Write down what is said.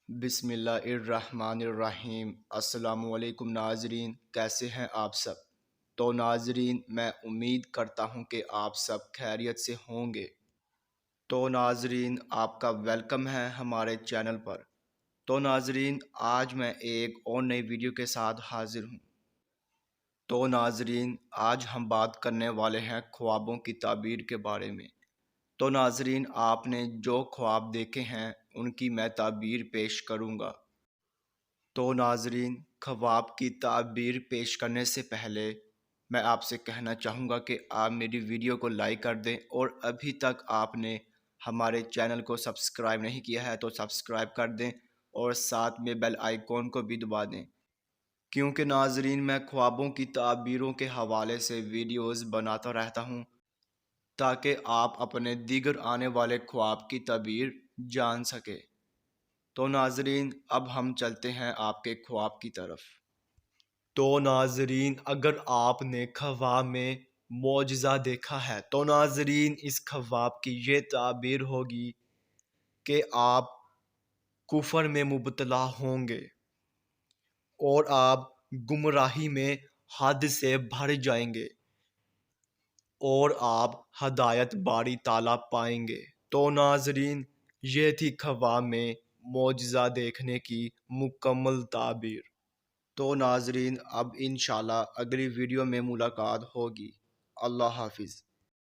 بسم اللہ الرحمن الرحیم۔ السلام علیکم ناظرین، کیسے ہیں آپ سب؟ تو ناظرین، میں امید کرتا ہوں کہ آپ سب خیریت سے ہوں گے۔ تو ناظرین، آپ کا ویلکم ہے ہمارے چینل پر۔ تو ناظرین، آج میں ایک اور نئی ویڈیو کے ساتھ حاضر ہوں۔ تو ناظرین، آج ہم بات کرنے والے ہیں خوابوں کی تعبیر کے بارے میں۔ تو ناظرین، آپ نے جو خواب دیکھے ہیں ان کی میں تعبیر پیش کروں گا۔ تو ناظرین، خواب کی تعبیر پیش کرنے سے پہلے میں آپ سے کہنا چاہوں گا کہ آپ میری ویڈیو کو لائک کر دیں، اور ابھی تک آپ نے ہمارے چینل کو سبسکرائب نہیں کیا ہے تو سبسکرائب کر دیں، اور ساتھ میں بیل آئیکن کو بھی دبا دیں، کیونکہ ناظرین میں خوابوں کی تعبیروں کے حوالے سے ویڈیوز بناتا رہتا ہوں تاکہ آپ اپنے دیگر آنے والے خواب کی تعبیر جان سکے۔ تو ناظرین، اب ہم چلتے ہیں آپ کے خواب کی طرف۔ تو ناظرین، اگر آپ نے خواب میں معجزہ دیکھا ہے تو ناظرین اس خواب کی یہ تعبیر ہوگی کہ آپ کفر میں مبتلا ہوں گے اور آپ گمراہی میں حد سے بھر جائیں گے اور آپ ہدایت باری تعالیٰ پائیں گے۔ تو ناظرین، یہ تھی خواب میں معجزہ دیکھنے کی مکمل تعبیر۔ تو ناظرین، اب انشاءاللہ اگلی ویڈیو میں ملاقات ہوگی۔ اللہ حافظ۔